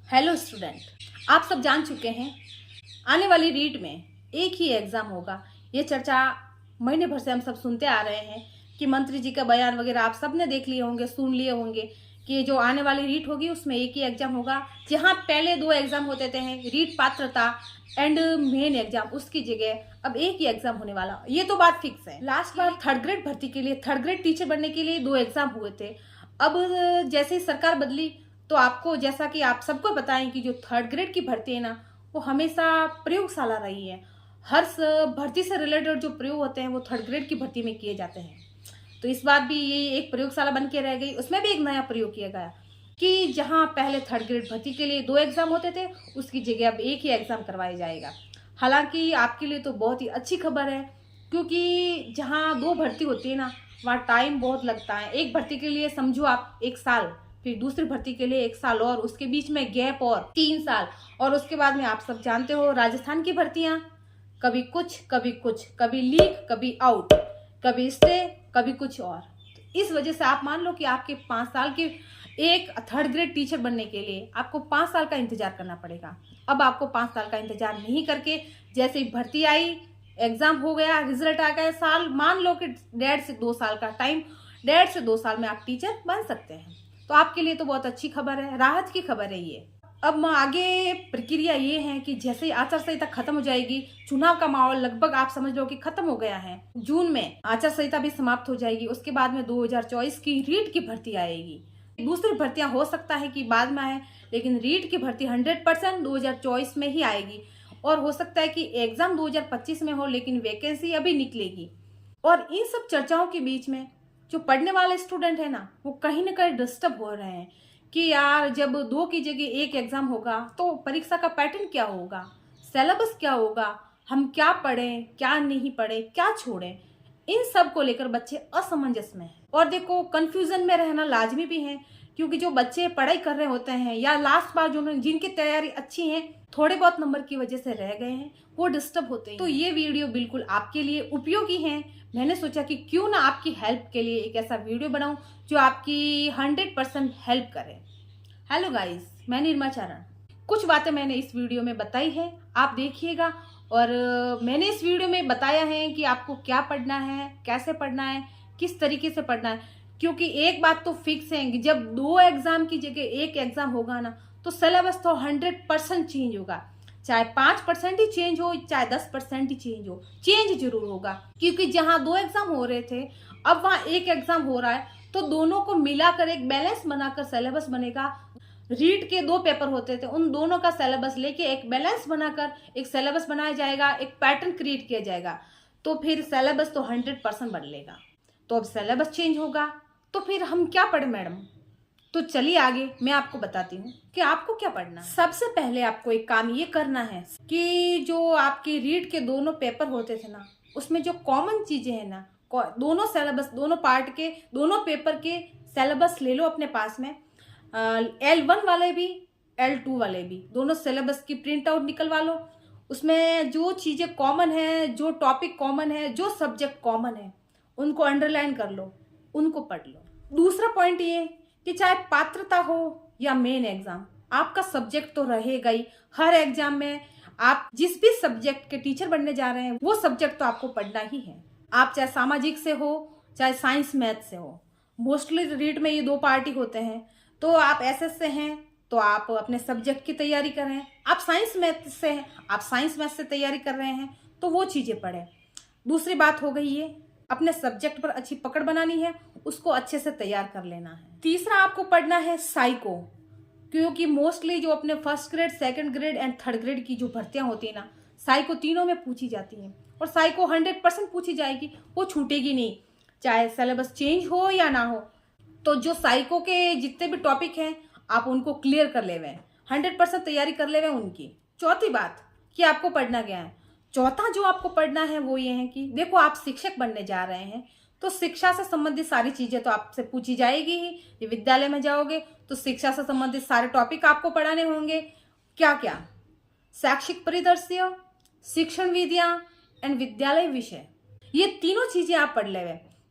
Hello student, आप सब जान चुके हैं आने वाली रीट में एक ही एग्जाम होगा। ये चर्चा महीने भर से हम सब सुनते आ रहे हैं कि मंत्री जी का बयान वगैरह आप सब ने देख लिए होंगे, सुन लिए होंगे कि जो आने वाली रीट होगी उसमें एक ही एग्जाम होगा। जहां पहले 2 एग्जाम होते थे, रीट पात्रता एंड मेन एग्जाम, उसकी जगह अब एक ही एग्जाम होने वाला। ये तो बात फिक्स है। लास्ट बार थर्ड ग्रेड भर्ती के लिए, थर्ड ग्रेड टीचर बनने के लिए 2 एग्जाम हुए थे। अब जैसे ही सरकार बदली तो आपको, जैसा कि आप सबको बताएं कि जो थर्ड ग्रेड की भर्ती है ना, वो हमेशा प्रयोगशाला रही है। हर भर्ती से रिलेटेड जो प्रयोग होते हैं वो थर्ड ग्रेड की भर्ती में किए जाते हैं। तो इस बार भी ये एक प्रयोगशाला बन के रह गई। उसमें भी एक नया प्रयोग किया गया कि जहां पहले थर्ड ग्रेड भर्ती के लिए 2 एग्जाम होते थे, उसकी जगह अब एक ही एग्जाम करवाया जाएगा। हालांकि आपके लिए तो बहुत ही अच्छी खबर है, क्योंकि जहां 2 भर्ती होती है ना, वहाँ टाइम बहुत लगता है। एक भर्ती के लिए समझो आप 1 साल, फिर दूसरी भर्ती के लिए 1 साल, और उसके बीच में गैप और 3 साल, और उसके बाद में आप सब जानते हो राजस्थान की भर्तियां कभी कुछ कभी कुछ, कभी लीक कभी आउट, कभी स्टे कभी कुछ और। तो इस वजह से आप मान लो कि आपके 5 साल के एक थर्ड ग्रेड टीचर बनने के लिए आपको 5 साल का इंतजार करना पड़ेगा। अब आपको 5 साल का इंतजार नहीं करके, जैसे ही भर्ती आई, एग्जाम हो गया, रिजल्ट आ गया, साल मान लो कि 1.5 से 2 साल का टाइम, 1.5 से 2 साल में आप टीचर बन सकते हैं। तो आपके लिए तो बहुत अच्छी खबर है, राहत की खबर है ये। अब आगे प्रक्रिया ये है कि जैसे ही आचार संहिता खत्म हो जाएगी, चुनाव का माहौल लगभग आप समझ लो कि खत्म हो गया है। जून में आचार संहिता भी समाप्त हो जाएगी। उसके बाद में 2024 की रीट की भर्ती आएगी। दूसरी भर्तियां हो सकता है कि बाद में आए, लेकिन रीट की भर्ती 100% 2024 में ही आएगी। और हो सकता है कि एग्जाम 2025 में हो, लेकिन वैकेंसी अभी निकलेगी। और इन सब चर्चाओं के बीच में जो पढ़ने वाले स्टूडेंट है ना, वो कहीं ना कहीं डिस्टर्ब हो रहे हैं कि यार जब 2 की जगह 1 एग्जाम होगा तो परीक्षा का पैटर्न क्या होगा, सिलेबस क्या होगा, हम क्या पढ़ें क्या नहीं पढ़े, क्या छोड़ें। इन सब को लेकर बच्चे असमंजस में हैं। और देखो, कंफ्यूजन में रहना लाजमी भी है, क्योंकि जो बच्चे पढ़ाई कर रहे होते हैं या लास्ट बार जो जिनकी तैयारी अच्छी है, थोड़े बहुत नंबर की वजह से रह गए हैं, वो डिस्टर्ब होते हैं। तो ये वीडियो बिल्कुल आपके लिए उपयोगी है। मैंने सोचा कि क्यों ना आपकी हेल्प के लिए एक ऐसा वीडियो बनाऊं जो आपकी 100% हेल्प करे। हेलो गाइस, मैं निर्मा चारण। कुछ बातें मैंने इस वीडियो में बताई है, आप देखिएगा। और मैंने इस वीडियो में बताया है कि आपको क्या पढ़ना है, कैसे पढ़ना है, किस तरीके से पढ़ना है। क्योंकि एक बात तो फिक्स है कि जब 2 एग्जाम की जगह 1 एग्जाम होगा ना, तो सिलेबस तो 100% चेंज होगा। चाहे 5% ही चेंज हो, चाहे 10% ही चेंज हो, चेंज जरूर होगा। क्योंकि जहां 2 एग्जाम हो रहे थे, अब वहां 1 एग्जाम हो रहा है, तो दोनों को मिलाकर एक बैलेंस बनाकर सिलेबस बनेगा। रीट के 2 पेपर होते थे, उन दोनों का सिलेबस लेके एक बैलेंस बनाकर एक सिलेबस बनाया जाएगा, एक पैटर्न क्रिएट किया जाएगा। तो फिर सिलेबस तो 100% बदलेगा। तो अब सिलेबस चेंज होगा, तो फिर हम क्या पढ़े मैडम? तो चलिए आगे मैं आपको बताती हूँ कि आपको क्या पढ़ना है। सबसे पहले आपको एक काम ये करना है कि जो आपकी रीट के दोनों पेपर होते थे ना, उसमें जो कॉमन चीजें हैं ना, दोनों सिलेबस, दोनों पार्ट के, दोनों पेपर के सिलेबस ले लो अपने पास में। L1 वाले भी, L2 वाले भी, दोनों सिलेबस की प्रिंट आउट निकलवा लो। उसमें जो चीजें कॉमन है, जो टॉपिक कॉमन है, जो सब्जेक्ट कॉमन है, उनको अंडरलाइन कर लो, उनको पढ़ लो। दूसरा पॉइंट ये कि चाहे पात्रता हो या मेन एग्जाम, आपका सब्जेक्ट तो रहेगा ही। हर एग्जाम में आप जिस भी सब्जेक्ट के टीचर बनने जा रहे हैं, वो सब्जेक्ट तो आपको पढ़ना ही है। आप चाहे सामाजिक से हो, चाहे साइंस मैथ से हो। मोस्टली रीट में ये 2 पार्टी होते हैं। तो आप एसएस से हैं तो आप अपने सब्जेक्ट की तैयारी कर रहे हैं, आप साइंस मैथ से हैं, आप साइंस मैथ से तैयारी कर रहे हैं, तो वो चीजें पढ़ें। दूसरी बात हो गई ये, अपने सब्जेक्ट पर अच्छी पकड़ बनानी है, उसको अच्छे से तैयार कर लेना है। तीसरा आपको पढ़ना है साइको, क्योंकि मोस्टली जो अपने first grade, second grade and third grade की जो भर्तियां होती है ना, साइको तीनों में पूछी जाती हैं। और साइको 100% पूछी जाएगी, वो छूटेगी नहीं, चाहे सिलेबस चेंज हो या ना हो। तो जो साइको के जितने भी टॉपिक हैं, आप उनको क्लियर कर ले, 100% तैयारी कर ले उनकी। चौथी बात कि आपको पढ़ना क्या है। चौथा जो आपको पढ़ना है वो ये है कि देखो, आप शिक्षक बनने जा रहे हैं, तो शिक्षा से संबंधित सारी चीजें तो आपसे पूछी जाएगी ही। विद्यालय में जाओगे तो शिक्षा से संबंधित सारे टॉपिक आपको पढ़ाने होंगे। क्या क्या? शैक्षिक परिदृश्य, शिक्षण विधियां एंड विद्यालय विषय, ये तीनों चीजें आप पढ़ ले।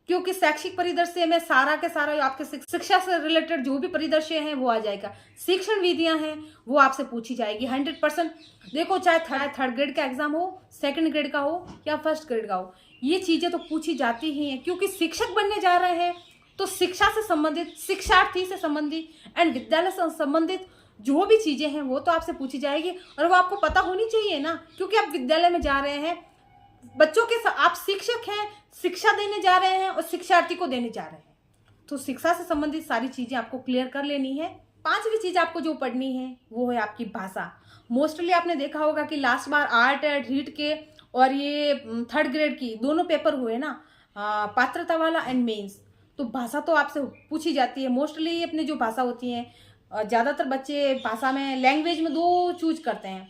क्योंकि शैक्षिक परिदृश्य में सारा के सारा आपके शिक्षा से रिलेटेड जो भी परिदृश्य हैं वो आ जाएगा। शिक्षण विधियां हैं वो आपसे पूछी जाएगी 100%। देखो, चाहे थर्ड ग्रेड का एग्जाम हो, सेकंड ग्रेड का हो या फर्स्ट ग्रेड का हो, ये चीजें तो पूछी जाती ही हैं, क्योंकि शिक्षक बनने जा रहे हैं तो शिक्षा से संबंधित, शिक्षार्थी से संबंधित एंड विद्यालय से संबंधित जो भी चीजें हैं वो तो आपसे पूछी जाएगी, और वो आपको पता होनी चाहिए ना, क्योंकि आप विद्यालय में जा रहे हैं, बच्चों के आप शिक्षक हैं, शिक्षा देने जा रहे हैं और शिक्षार्थी को देने जा रहे हैं, तो शिक्षा से संबंधित सारी चीजें आपको क्लियर कर लेनी है। पांचवी चीज आपको जो पढ़नी है वो है आपकी भाषा। मोस्टली आपने देखा होगा कि last bar art and read के और ये थर्ड ग्रेड की दोनों पेपर हुए ना, पात्रता वाला एंड मेंस, तो भाषा तो आपसे पूछी जाती है। मोस्टली अपने जो भाषा होती है, ज़्यादातर बच्चे भाषा में लैंग्वेज में दो चूज करते हैं,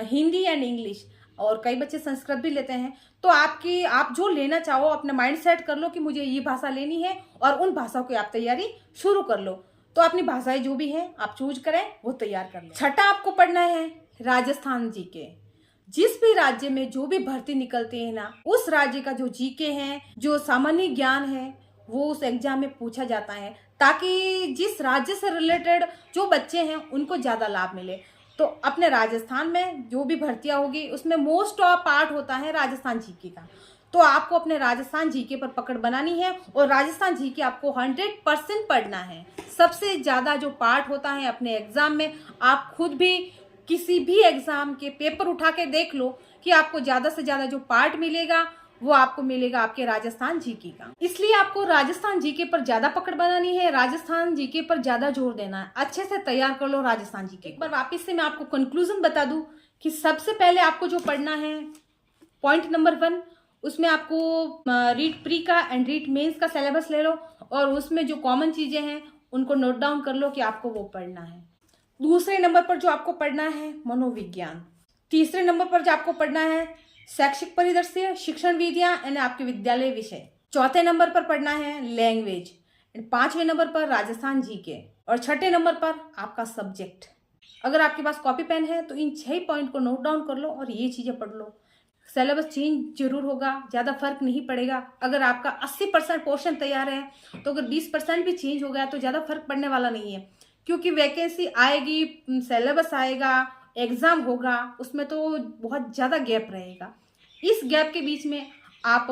हिंदी एंड इंग्लिश, और कई बच्चे संस्कृत भी लेते हैं। तो आप जो लेना चाहो अपना माइंड सेट कर लो कि मुझे ये भाषा लेनी है, और उन भाषाओं की आप तैयारी शुरू कर लो। तो अपनी भाषाएं जो भी हैं आप चूज करें, वो तैयार कर लो। छठा आपको पढ़ना है राजस्थान जीके। जिस भी राज्य में जो भी भर्ती निकलती है ना, उस राज्य का जो जीके है, जो सामान्य ज्ञान है, वो उस एग्जाम में पूछा जाता है, ताकि जिस राज्य से रिलेटेड जो बच्चे हैं उनको ज्यादा लाभ मिले। तो अपने राजस्थान में जो भी भर्तियां होगी उसमें मोस्ट ऑफ पार्ट होता है राजस्थान जीके का। तो आपको अपने राजस्थान जीके पर पकड़ बनानी है, और राजस्थान जीके आपको 100% पढ़ना है। सबसे ज्यादा जो पार्ट होता है अपने एग्जाम में, आप खुद भी किसी भी एग्जाम के पेपर उठा के देख लो कि आपको ज्यादा से ज्यादा जो पार्ट मिलेगा वो आपको मिलेगा आपके राजस्थान जीके का। इसलिए आपको राजस्थान जीके पर ज्यादा पकड़ बनानी है, राजस्थान जीके पर ज्यादा जोर देना है। अच्छे से तैयार कर लो राजस्थान जीके। एक बार वापस से मैं आपको कंक्लूजन बता दूं कि सबसे पहले आपको जो पढ़ना है, पॉइंट नंबर 1, उसमें आपको रीट प्री का एंड रीट मेंस का सिलेबस ले लो, और उसमें जो कॉमन चीजें हैं उनको नोट डाउन कर लो कि आपको वो पढ़ना है। दूसरे नंबर पर जो आपको पढ़ना है मनोविज्ञान। तीसरे नंबर पर जो आपको पढ़ना है शैक्षिक परिदृश्य, शिक्षण विधियां एंड आपके विद्यालय विषय। चौथे नंबर पर पढ़ना है लैंग्वेज, पांचवें नंबर पर राजस्थान जीके, और छठे नंबर पर आपका सब्जेक्ट। अगर आपके पास कॉपी पेन है तो इन 6 पॉइंट को नोट डाउन कर लो और ये चीजें पढ़ लो। सिलेबस चेंज जरूर होगा, ज्यादा फर्क नहीं पड़ेगा। अगर आपका 80% पोर्शन तैयार है तो अगर 20% भी चेंज हो गया तो ज्यादा फर्क पड़ने वाला नहीं है, क्योंकि वैकेंसी आएगी, सिलेबस आएगा, एग्जाम होगा, उसमें तो बहुत ज्यादा गैप रहेगा। इस गैप के बीच में आप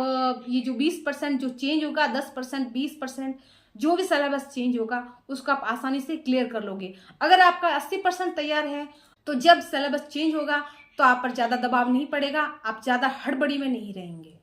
ये जो 20% जो चेंज होगा, 10%, 20% जो भी सिलेबस चेंज होगा उसको आप आसानी से क्लियर कर लोगे। अगर आपका 80% तैयार है तो जब सिलेबस चेंज होगा तो आप पर ज्यादा दबाव नहीं पड़ेगा, आप ज्यादा हड़बड़ी में नहीं रहेंगे।